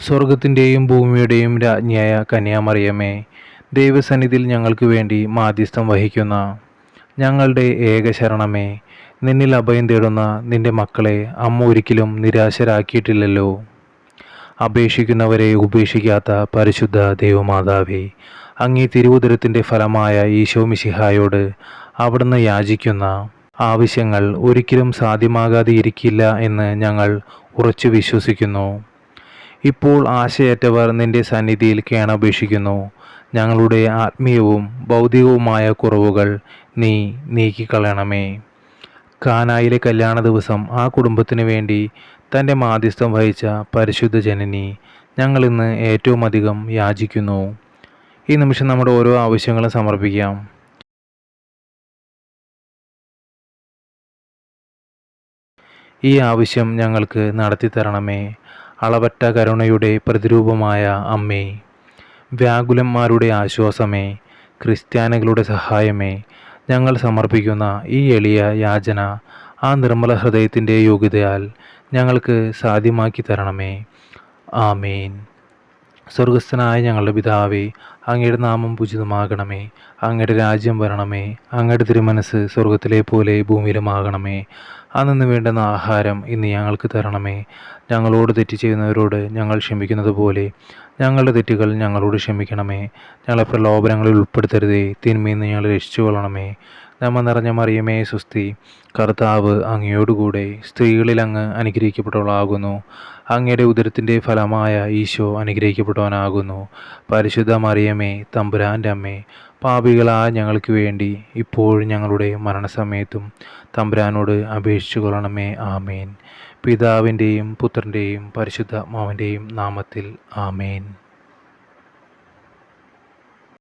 സ്വർഗത്തിൻ്റെയും ഭൂമിയുടെയും രാജ്ഞിയായ കന്യാമറിയമേ, ദൈവസന്നിധിയിൽ ഞങ്ങൾക്ക് വേണ്ടി മാധ്യസ്ഥം വഹിക്കുന്ന ഞങ്ങളുടെ ഏക ശരണമേ, നിന്നിൽ അഭയം തേടുന്ന നിന്റെ മക്കളെ അമ്മ ഒരിക്കലും നിരാശരാക്കിയിട്ടില്ലല്ലോ. അപേക്ഷിക്കുന്നവരെ ഉപേക്ഷിക്കാത്ത പരിശുദ്ധ ദൈവമാതാവേ, അങ്ങേ തിരുവുദരത്തിൻ്റെ ഫലമായ ഈശോ മിശിഹായോട് അവിടുന്ന് യാചിക്കുന്ന ആവശ്യങ്ങൾ ഒരിക്കലും സാധ്യമാകാതെ ഇരിക്കില്ല എന്ന് ഞങ്ങൾ ഉറച്ചു വിശ്വസിക്കുന്നു. ഇപ്പോൾ ആശയറ്റവർ നിന്റെ സന്നിധിയിൽ കേണപേക്ഷിക്കുന്നു. ഞങ്ങളുടെ ആത്മീയവും ഭൗതികവുമായ കുറവുകൾ നീ നീക്കിക്കളയണമേ. കാനായിലെ കല്യാണ ദിവസം ആ കുടുംബത്തിന് വേണ്ടി തൻ്റെ മാധ്യസ്ഥം വഹിച്ച പരിശുദ്ധ ജനനി ഞങ്ങളിന്ന് ഏറ്റവും അധികം യാചിക്കുന്നു. ഈ നിമിഷം നമ്മുടെ ഓരോ ആവശ്യങ്ങളും സമർപ്പിക്കാം. ഈ ആവശ്യം ഞങ്ങൾക്ക് നടത്തിത്തരണമേ. അളവറ്റ കരുണയുടെ പ്രതിരൂപമായ അമ്മേ, വ്യാകുലന്മാരുടെ ആശ്വാസമേ, ക്രിസ്ത്യാനികളുടെ സഹായമേ, ഞങ്ങൾ സമർപ്പിക്കുന്ന ഈ എളിയ യാചന ആ നിർമ്മല ഹൃദയത്തിൻ്റെ യോഗ്യതയാൽ ഞങ്ങൾക്ക് സാധ്യമാക്കി തരണമേ. ആമേൻ. സ്വർഗസ്ഥനായ ഞങ്ങളുടെ പിതാവേ, അങ്ങയുടെ നാമം പൂജിതമാകണമേ. അങ്ങയുടെ രാജ്യം വരണമേ. അങ്ങയുടെ തിരുമനസ് സ്വർഗത്തിലെ പോലെ ഭൂമിയിലുമാകണമേ. അന്നു വേണ്ടുന്ന ആഹാരം ഇന്ന് ഞങ്ങൾക്ക് തരണമേ. ഞങ്ങളോട് തെറ്റ് ചെയ്യുന്നവരോട് ഞങ്ങൾ ക്ഷമിക്കുന്നത് പോലെ ഞങ്ങളുടെ തെറ്റുകൾ ഞങ്ങളോട് ക്ഷമിക്കണമേ. ഞങ്ങളെ പ്രലോഭനങ്ങളിൽ ഉൾപ്പെടുത്തരുതേ, തിന്മയിൽ നിന്ന് ഞങ്ങളെ രക്ഷിച്ചുകൊള്ളണമേ. നന്മ നിറഞ്ഞ മറിയമേ സ്വസ്തി, കർത്താവ് അങ്ങയോടുകൂടെ സ്ത്രീകളിൽ അങ്ങ് അനുഗ്രഹിക്കപ്പെട്ടവളാകുന്നു. അങ്ങയുടെ ഉദരത്തിൻ്റെ ഫലമായ ഈശോ അനുഗ്രഹിക്കപ്പെട്ടവനാകുന്നു. പരിശുദ്ധ മറിയമേ, തമ്പുരാൻ്റെ അമ്മേ, പാപികളായ ഞങ്ങൾക്ക് വേണ്ടി ഇപ്പോഴും ഞങ്ങളുടെ മരണസമയത്തും തമ്പുരാനോട് അപേക്ഷിച്ചു കൊള്ളണമേ. ആമേൻ. പിതാവിൻ്റെയും പുത്രൻ്റെയും പരിശുദ്ധാത്മാവിൻ്റെയും നാമത്തിൽ. ആമേൻ.